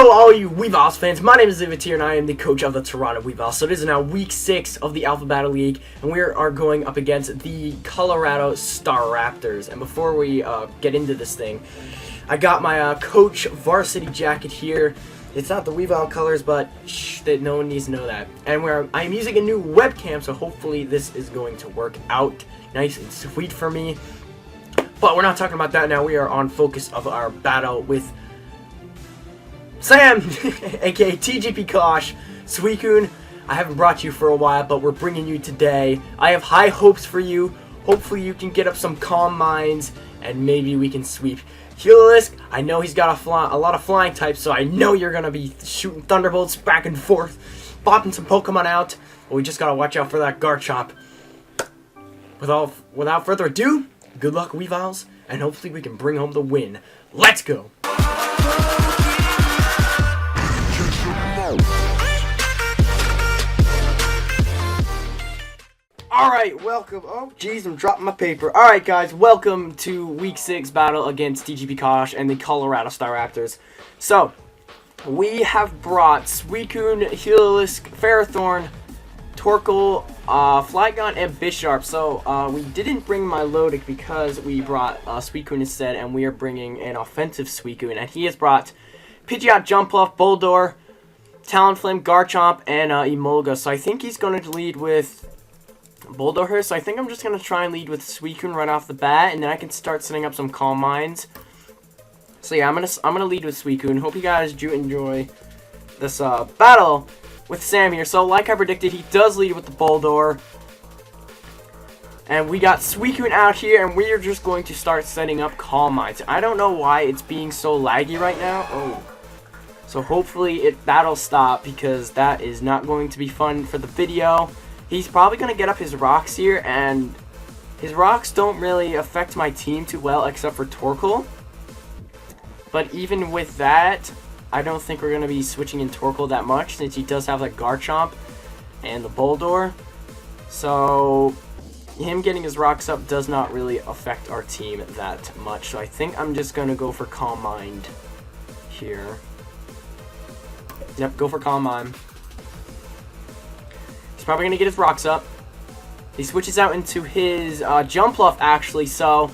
Hello, all you Weaviles fans. My name is Levitee, and I am the coach of the Toronto Weaviles. So this is now week 6 of the Alpha Battle League, and we are going up against the Colorado Staraptors. And before we get into this thing, I got my coach varsity jacket here. It's not the Weavile colors, but shh, that no one needs to know that. And I'm using a new webcam, so hopefully this is going to work out nice and sweet for me. But we're not talking about that now. We are on focus of our battle with Sam, aka TGP Kosh, Suicune. I haven't brought you for a while, but we're bringing you today. I have high hopes for you. Hopefully you can get up some calm minds, and maybe we can sweep Weaviles. I know he's got a lot of flying types, so I know you're going to be shooting thunderbolts back and forth, popping some Pokemon out, but we just got to watch out for that Garchomp. Without further ado, good luck, Weaviles, and hopefully we can bring home the win. Let's go! Alright, welcome. Oh, jeez, I'm dropping my paper. Alright, guys, welcome to Week 6 battle against DGP Kosh and the Colorado Staraptors. So, we have brought Suicune, Weaviles, Ferrothorn, Torkoal, Flygon, and Bisharp. So, we didn't bring Milotic because we brought Suicune instead, and we are bringing an offensive Suicune. And he has brought Pidgeot, Jumpluff, Boldore, Talonflame, Garchomp, and Emolga. So, I think he's going to lead with Boldore, so I think I'm just going to try and lead with Suicune right off the bat, and then I can start setting up some Calm Minds. So yeah, I'm gonna lead with Suicune. Hope you guys do enjoy this battle with Sam here. So like I predicted, he does lead with the Boldore. And we got Suicune out here, and we are just going to start setting up Calm Minds. I don't know why it's being so laggy right now. Oh. So hopefully that'll stop, because that is not going to be fun for the video. He's probably going to get up his rocks here, and his rocks don't really affect my team too well, except for Torkoal. But even with that, I don't think we're going to be switching in Torkoal that much, since he does have like Garchomp and the Boldore. So him getting his rocks up does not really affect our team that much. So I think I'm just going to go for Calm Mind here. Yep, go for Calm Mind. He's probably going to get his rocks up. He switches out into his Jumpluff, actually, so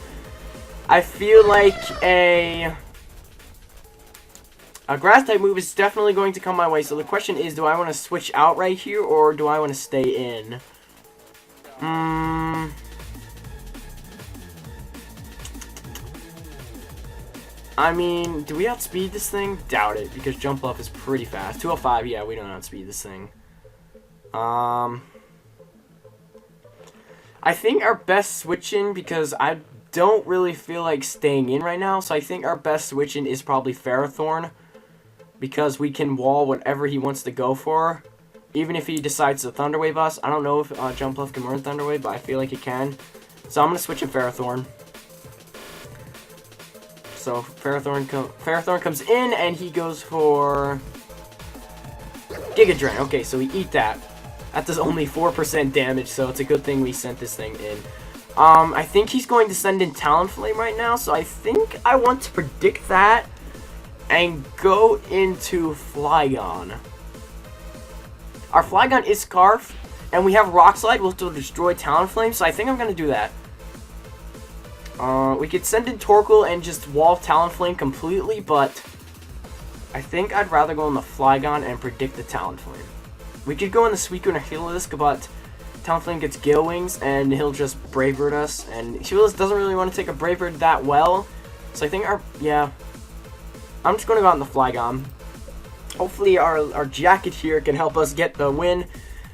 I feel like a Grass-type move is definitely going to come my way. So the question is, do I want to switch out right here, or do I want to stay in? I mean, do we outspeed this thing? Doubt it, because Jumpluff is pretty fast. 205, yeah, we don't outspeed this thing. I think our best switch-in, because I don't really feel like staying in right now, so I think our best switch-in is probably Ferrothorn, because we can wall whatever he wants to go for, even if he decides to Thunder Wave us. I don't know if Jumpluff can learn Thunder Wave, but I feel like it can. So I'm going to switch in Ferrothorn. So Ferrothorn comes in, and he goes for Giga Drain. Okay, so we eat that. That does only 4% damage, so it's a good thing we sent this thing in. I think he's going to send in Talonflame right now, so I think I want to predict that and go into Flygon. Our Flygon is Scarf, and we have Rock Slide, which will destroy Talonflame, so I think I'm going to do that. We could send in Torkoal and just wall Talonflame completely, but I think I'd rather go on the Flygon and predict the Talonflame. We could go on the Suicune or Weaviles, but Talonflame gets Gale Wings, and he'll just Brave Bird us. And Weaviles doesn't really want to take a Brave Bird that well. So I think yeah. I'm just going to go on the Flygon. Hopefully our jacket here can help us get the win.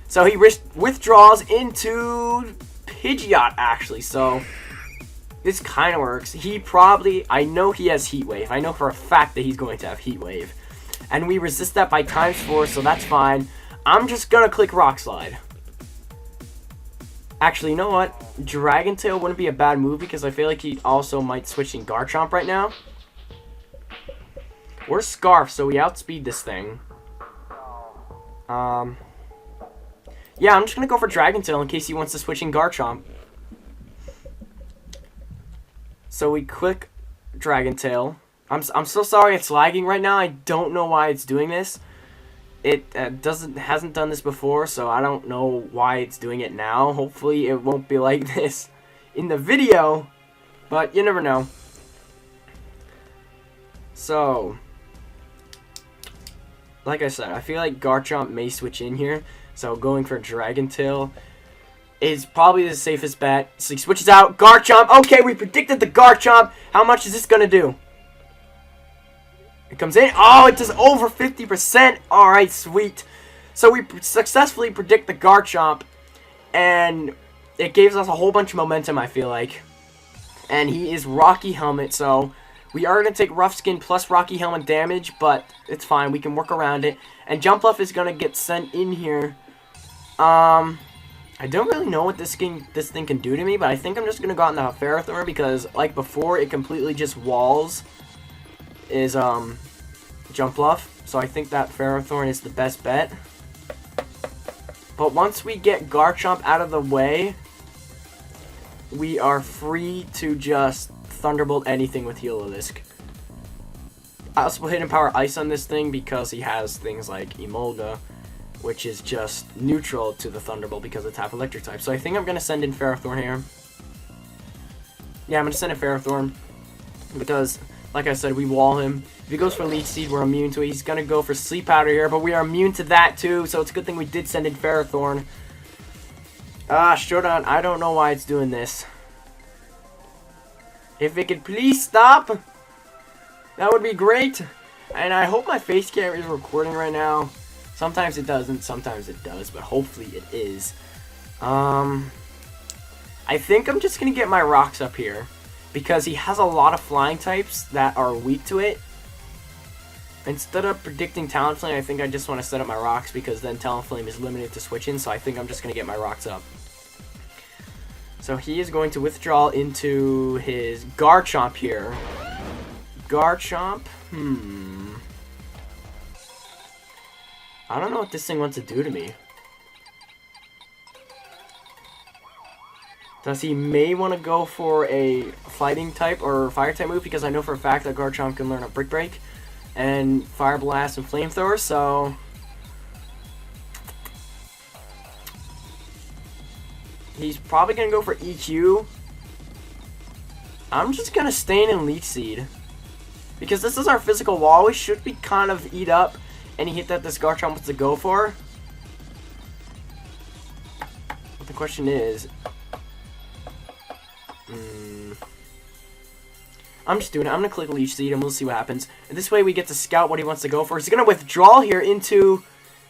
So he withdraws into Pidgeot, actually. So this kind of works. I know he has Heat Wave. I know for a fact that he's going to have Heat Wave. And we resist that by ×4, so that's fine. I'm just going to click Rock Slide. Actually, you know what? Dragon Tail wouldn't be a bad move, because I feel like he also might switch in Garchomp right now. We're Scarf, so we outspeed this thing. Yeah, I'm just going to go for Dragon Tail in case he wants to switch in Garchomp. So we click Dragon Tail. I'm so sorry it's lagging right now. I don't know why it's doing this. It hasn't done this before, so I don't know why it's doing it now. Hopefully it won't be like this in the video, but you never know. So, like I said, I feel like Garchomp may switch in here, so going for Dragon Tail is probably the safest bet. So he switches out. Garchomp. Okay, we predicted the Garchomp. How much is this going to do? It comes in. Oh, it does over 50%. Alright, sweet. So we successfully predict the Garchomp. And it gives us a whole bunch of momentum, I feel like. And he is Rocky Helmet, so we are going to take Rough Skin plus Rocky Helmet damage. But it's fine. We can work around it. And Jumpluff is going to get sent in here. I don't really know what this thing can do to me. But I think I'm just going to go out in the Ferrothorn. Because, like before, it completely just walls is Jumpluff, so I think that Ferrothorn is the best bet. But once we get Garchomp out of the way, we are free to just Thunderbolt anything with Heliolisk. I also put Hidden Power Ice on this thing because he has things like Emolga, which is just neutral to the Thunderbolt because it's half Electric type. So I think I'm going to send in Ferrothorn here. Yeah, I'm going to send in Ferrothorn because, like I said, we wall him. If he goes for Leech Seed, we're immune to it. He's going to go for Sleep Powder here, but we are immune to that too, so it's a good thing we did send in Ferrothorn. Showdown, I don't know why it's doing this. If it could please stop, that would be great. And I hope my face cam is recording right now. Sometimes it doesn't, sometimes it does, but hopefully it is. I think I'm just going to get my rocks up here, because he has a lot of flying types that are weak to it. Instead of predicting Talonflame, I think I just want to set up my rocks, because then Talonflame is limited to switching, so I think I'm just going to get my rocks up. So he is going to withdraw into his Garchomp here. Garchomp? I don't know what this thing wants to do to me. Does he may want to go for a fighting type or fire type move, because I know for a fact that Garchomp can learn a Brick Break and Fire Blast and Flamethrower, so he's probably going to go for EQ. I'm just going to stay in Leech Seed, because this is our physical wall. We should be kind of eat up any hit that this Garchomp wants to go for. But the question is, I'm just doing it. I'm going to click Leech Seed and we'll see what happens. And this way we get to scout what he wants to go for. He's going to withdraw here into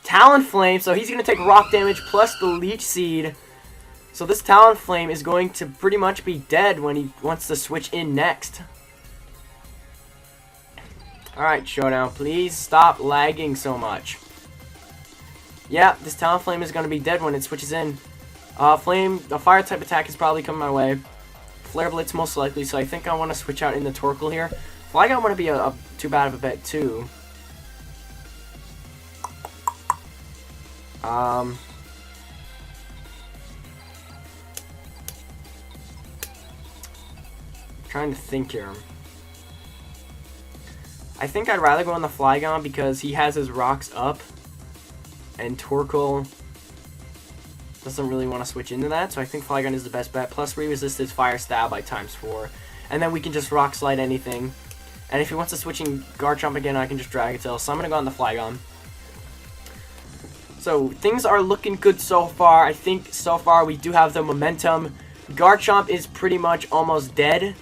Talonflame. So he's going to take rock damage plus the Leech Seed. So this Talonflame is going to pretty much be dead when he wants to switch in next. Alright, Showdown, please stop lagging so much. Yeah, this Talonflame is going to be dead when it switches in. A fire type attack is probably coming my way. Flare Blitz most likely, so I think I want to switch out in the Torkoal here. Flygon want to be too bad of a bet too. Trying to think here. I think I'd rather go on the Flygon because he has his rocks up, and Torkoal doesn't really want to switch into that, so I think Flygon is the best bet. Plus, we resist his Fire Stab by ×4. And then we can just Rock Slide anything. And if he wants to switch in Garchomp again, I can just Dragon Tail. So I'm going to go on the Flygon. So, things are looking good so far. I think so far we do have the momentum. Garchomp is pretty much almost dead.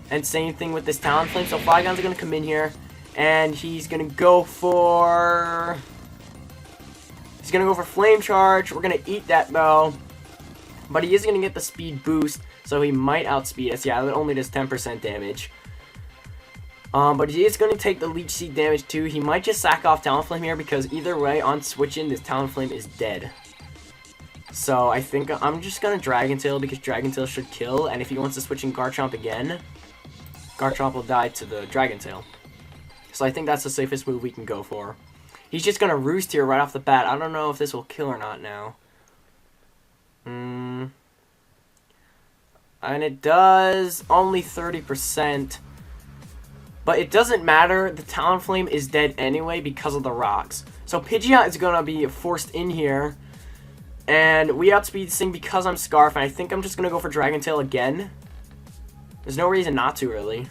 And same thing with this Talonflame. So Flygon's going to come in here. And he's going to go for... He's going to go for Flame Charge. We're going to eat that, though. But he is going to get the speed boost, so he might outspeed us. Yeah, it only does 10% damage. But he is going to take the Leech Seed damage, too. He might just sack off Talonflame here, because either way, on switching, this Talonflame is dead. So I think I'm just going to Dragon Tail, because Dragon Tail should kill. And if he wants to switch in Garchomp again, Garchomp will die to the Dragon Tail. So I think that's the safest move we can go for. He's just going to Roost here right off the bat. I don't know if this will kill or not now. And it does only 30%. But it doesn't matter. The Talonflame is dead anyway because of the rocks. So Pidgeot is going to be forced in here. And we outspeed this thing because I'm Scarf. And I think I'm just going to go for Dragon Tail again. There's no reason not to, really.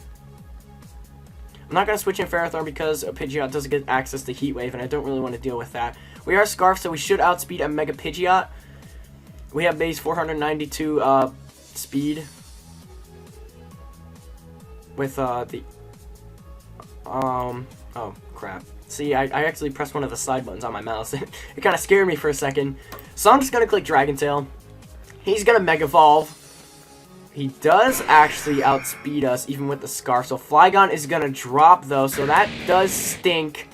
I'm not going to switch in Ferrothorn because Pidgeot doesn't get access to Heat Wave. And I don't really want to deal with that. We are Scarf, so we should outspeed a Mega Pidgeot. We have base 492 speed. With the... oh, crap. See, I actually pressed one of the side buttons on my mouse. It kind of scared me for a second. So I'm just going to click Dragon Tail. He's going to Mega Evolve. He does actually outspeed us, even with the Scarf. So Flygon is going to drop, though, so that does stink.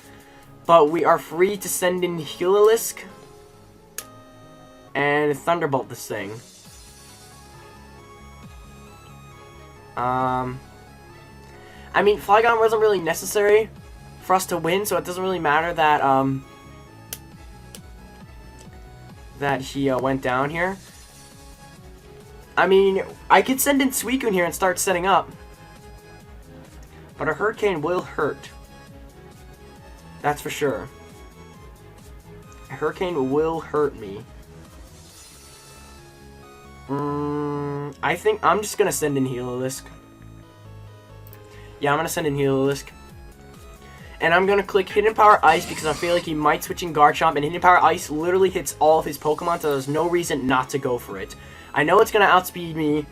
But we are free to send in Heliolisk and Thunderbolt this thing. I mean, Flygon wasn't really necessary for us to win, so it doesn't really matter that that he went down here. I mean, I could send in Suicune here and start setting up, but a Hurricane will hurt. That's for sure. A Hurricane will hurt me. I think I'm just gonna send in Heliolisk. Yeah, I'm going to send in Heliolisk. And I'm going to click Hidden Power Ice because I feel like he might switch in Garchomp. And Hidden Power Ice literally hits all of his Pokemon, so there's no reason not to go for it. I know it's going to outspeed me,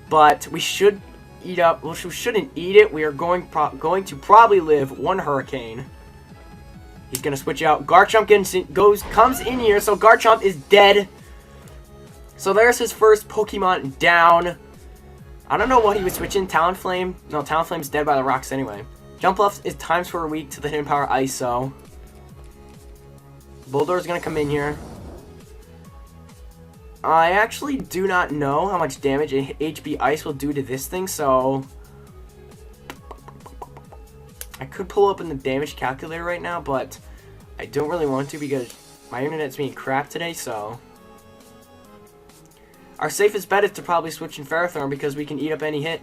but we should eat up... Well, we shouldn't eat it. We are going to probably live one Hurricane. He's going to switch out. Garchomp comes in here, so Garchomp is dead. So there's his first Pokemon down. I don't know what he was switching. Talonflame? No, Talonflame's dead by the rocks anyway. Jump Bluff is times 4 weak to the Hidden Power Ice, so... Bulldor's gonna come in here. I actually do not know how much damage HB Ice will do to this thing, so... I could pull up in the damage calculator right now, but... I don't really want to because my internet's being crap today, so... Our safest bet is to probably switch in Ferrothorn because we can eat up any hit.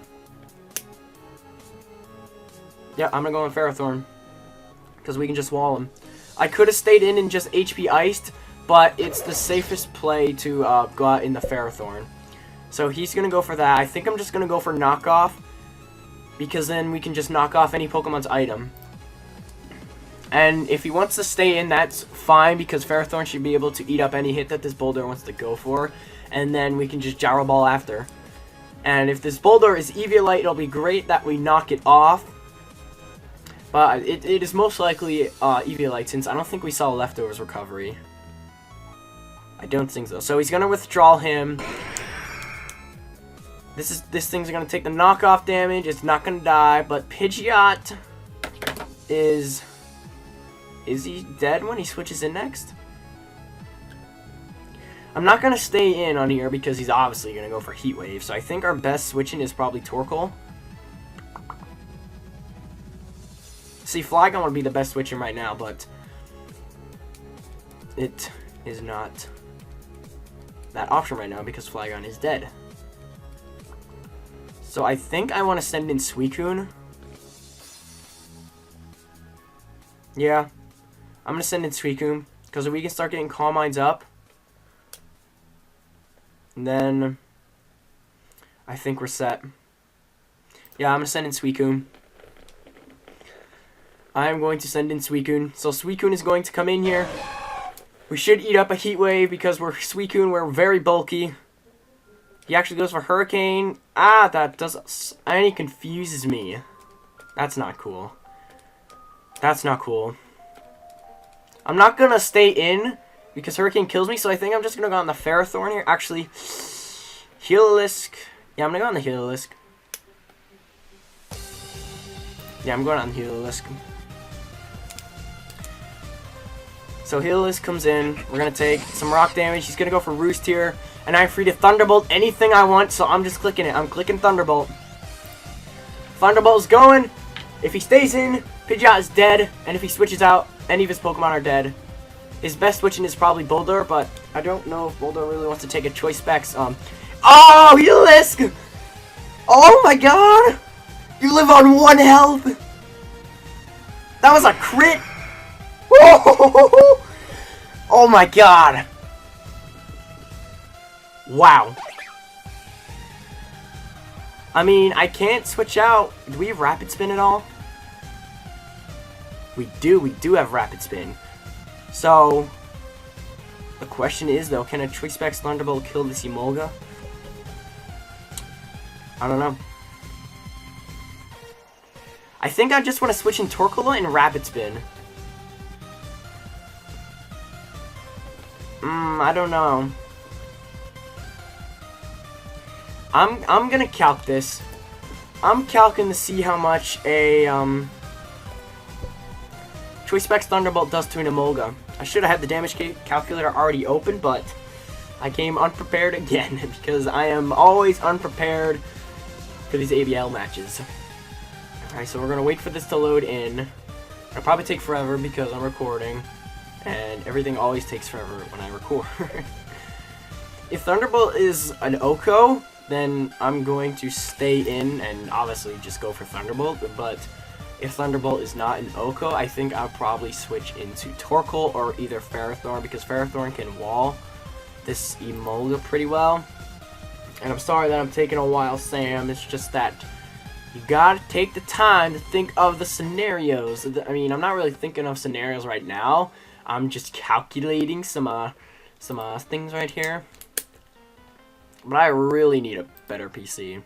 Yeah, I'm going to go in Ferrothorn because we can just wall him. I could have stayed in and just HP Iced, but it's the safest play to go out in the Ferrothorn. So he's going to go for that. I think I'm just going to go for Knockoff because then we can just knock off any Pokemon's item. And if he wants to stay in, that's fine because Ferrothorn should be able to eat up any hit that this Boulder wants to go for. And then we can just Gyro Ball after. And if this Boulder is Eviolite, it'll be great that we knock it off. But it is most likely Eviolite since I don't think we saw Leftovers recovery. I don't think so. So he's going to withdraw him. This thing's going to take the knockoff damage. It's not going to die. But Pidgeot is... Is he dead when he switches in next? I'm not going to stay in on here because he's obviously going to go for Heat Wave. So I think our best switching is probably Torkoal. See, Flygon would be the best switching right now, but it is not that option right now because Flygon is dead. So I think I want to send in Suicune. Yeah, I'm going to send in Suicune because we can start getting Calm Minds up. And then I think we're set. Yeah, I'm going to send in Suicune. I'm going to send in Suicune. So Suicune is going to come in here. We should eat up a Heat Wave because we're Suicune. We're very bulky. He actually goes for Hurricane. Ah, that does... And he confuses me. That's not cool. That's not cool. I'm not going to stay in because Hurricane kills me, so I think I'm just going to go on the Ferrothorn here. Actually, Heliolisk. Yeah, I'm going to go on the Heliolisk. Yeah, I'm going on the Heliolisk. So Heliolisk comes in. We're going to take some rock damage. He's going to go for Roost here. And I'm free to Thunderbolt anything I want, so I'm just clicking it. I'm clicking Thunderbolt. Thunderbolt's going. If he stays in, Pidgeot is dead. And if he switches out, any of his Pokemon are dead. His best switching is probably Boulder, but I don't know if Boulder really wants to take a choice specs. Oh, Heliolisk! Oh my god! You live on 1 health! That was a crit! Whoa! Oh my god! Wow. I mean, I can't switch out. Do we have Rapid Spin at all? We do have Rapid Spin. So, the question is though, can a Twig Specs Thunderbolt kill this Emolga? I don't know. I think I just want to switch in Torkola and Rapid Spin. I don't know. I'm gonna calc this. I'm calcing to see how much a Twig Specs Thunderbolt does to an Emolga. I should have had the damage calculator already open, but I came unprepared again because I am always unprepared for these ABL matches. Alright, so we're gonna wait for this to load in. It'll probably take forever because I'm recording, and everything always takes forever when I record. If Thunderbolt is an Oko, then I'm going to stay in and obviously just go for Thunderbolt, but if Thunderbolt is not an Oko, I think I'll probably switch into Torkoal or either Ferrothorn, because Ferrothorn can wall this Emolga pretty well. And I'm sorry that I'm taking a while, Sam, it's just that you gotta take the time to think of the scenarios. I mean, I'm not really thinking of scenarios right now, I'm just calculating some things right here. But I really need a better PC.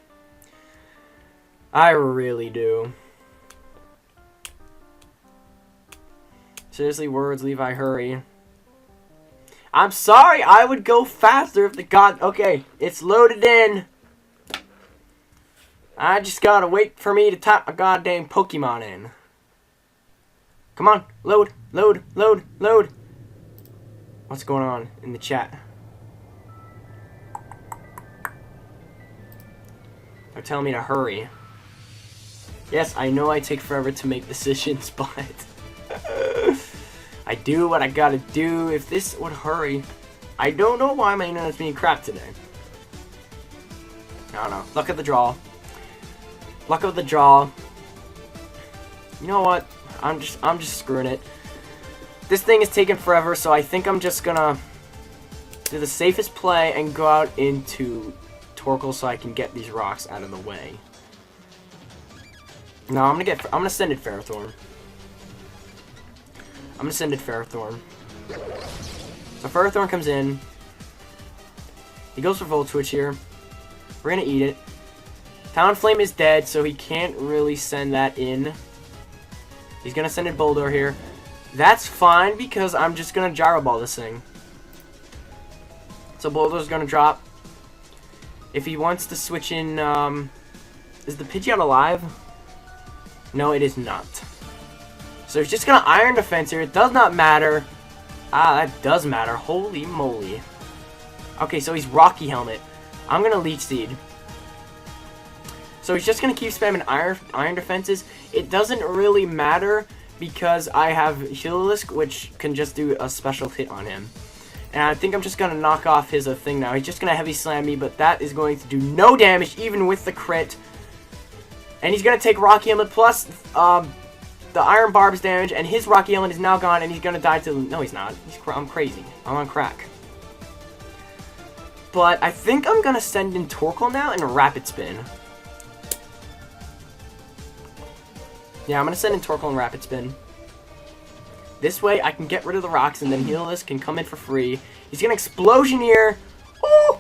I really do. Seriously, words, Levi, hurry. I'm sorry, I would go faster if the god... Okay, it's loaded in. I just gotta wait for me to type a goddamn Pokemon in. Come on, load, load, load, load. What's going on in the chat? They're telling me to hurry. Yes, I know I take forever to make decisions, but I do what I gotta do. If this would hurry. I don't know why my internet's being crap today. I don't know. Luck of the draw. Luck of the draw. You know what? I'm just screwing it. This thing is taking forever, so I think I'm just gonna do the safest play and go out into Torkoal so I can get these rocks out of the way. No, I'm gonna send it Ferrothorn. I'm gonna send it Ferrothorn. So Ferrothorn comes in. He goes for Volt Switch here. We're gonna eat it. Talonflame is dead, so he can't really send that in. He's gonna send in Boulder here. That's fine because I'm just gonna Gyro Ball this thing. So Boulder's gonna drop. If he wants to switch in, is the Pidgeot alive? No, it is not. So he's just gonna Iron Defense here. It does not matter. Ah, that does matter. Holy moly. Okay, so he's Rocky Helmet. I'm gonna Leech Seed. So he's just gonna keep spamming Iron Defenses. It doesn't really matter because I have Healisk, which can just do a special hit on him. And I think I'm just gonna knock off his thing now. He's just gonna Heavy Slam me, but that is going to do no damage, even with the crit. And he's gonna take Rocky Helmet plus the Iron Barb's damage, and his Rocky Helmet is now gone, and he's gonna die to... No, he's not. I'm crazy. I'm on crack. But I think I'm gonna send in Torkoal now and Rapid Spin. Yeah, I'm gonna send in Torkoal and Rapid Spin. This way, I can get rid of the rocks, and then Healisk can come in for free. He's gonna Explosion here. Oh!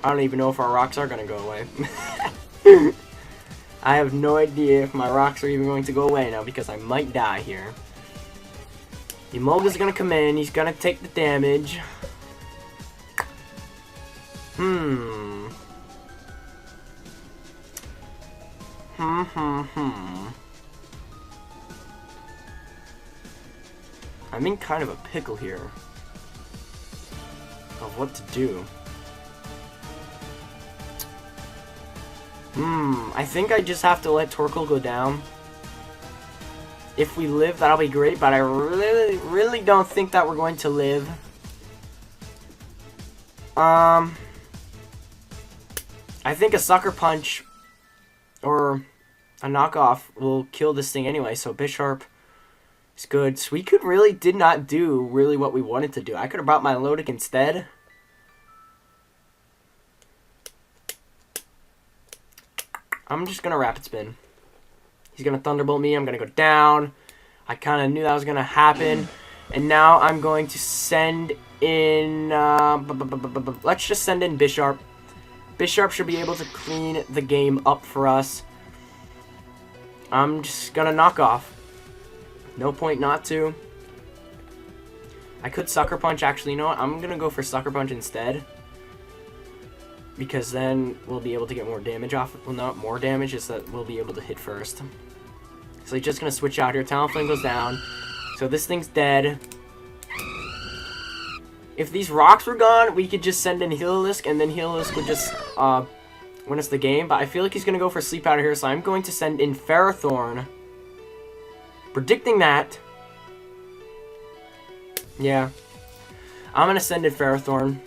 I don't even know if our rocks are gonna go away. I have no idea if my rocks are even going to go away now because I might die here. The Emolga's gonna come in. He's gonna take the damage. I'm in kind of a pickle here of what to do. I think I just have to let Torkoal go down. If we live, that'll be great, but I really don't think that we're going to live. I think a Sucker Punch, or a knockoff will kill this thing anyway, so Bisharp is good. Suicune really did not do really what we wanted to do. I could have brought my Lodic instead. I'm just going to Rapid Spin. He's going to Thunderbolt me. I'm going to go down. I kind of knew that was going to happen. And now I'm going to send in... let's just send in Bisharp. Bisharp should be able to clean the game up for us. I'm just going to knock off. No point not to. I could Sucker Punch. Actually, you know what? I'm going to go for Sucker Punch instead. Because then we'll be able to get more damage off. Well, not more damage. It's that we'll be able to hit first. So he's just going to switch out here. Talonflame goes down. So this thing's dead. If these rocks were gone, we could just send in Healisk, and then Healisk would just win us the game. But I feel like he's going to go for Sleep Powder here, so I'm going to send in Ferrothorn. Predicting that. Yeah. I'm going to send in Ferrothorn.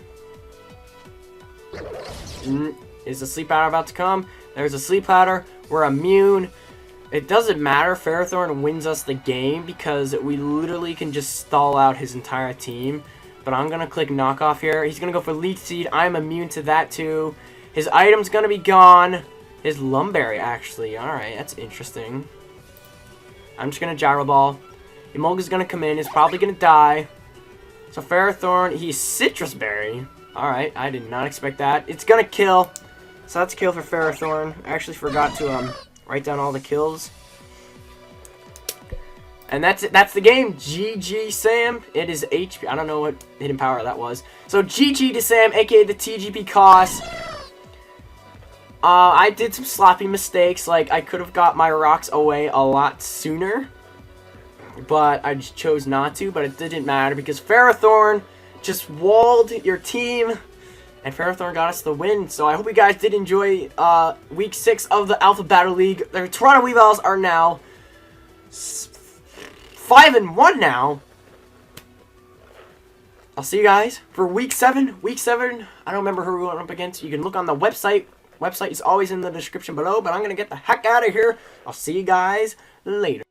Is the Sleep Powder about to come? There's a Sleep Powder. We're immune. It doesn't matter. Ferrothorn wins us the game because we literally can just stall out his entire team. But I'm going to click knockoff here. He's going to go for Leech Seed. I'm immune to that too. His item's going to be gone. His Lumberry, actually. Alright, that's interesting. I'm just going to Gyro Ball. Emolga's going to come in. He's probably going to die. So Ferrothorn, he's Citrus Berry. Alright, I did not expect that. It's going to kill. So that's a kill for Ferrothorn. I actually forgot to write down all the kills. And that's it. That's the game. GG, Sam. It is HP. I don't know what hidden power that was. So GG to Sam, aka the TGP cost. I did some sloppy mistakes. Like, I could have got my rocks away a lot sooner. But I just chose not to. But it didn't matter because Ferrothorn just walled your team. And Ferrothorn got us the win. So I hope you guys did enjoy Week 6 of the Alpha Battle League. The Toronto Weaviles are now 5-1 now. I'll see you guys for Week 7. Week 7, I don't remember who we're going up against. You can look on the website. Website is always in the description below. But I'm going to get the heck out of here. I'll see you guys later.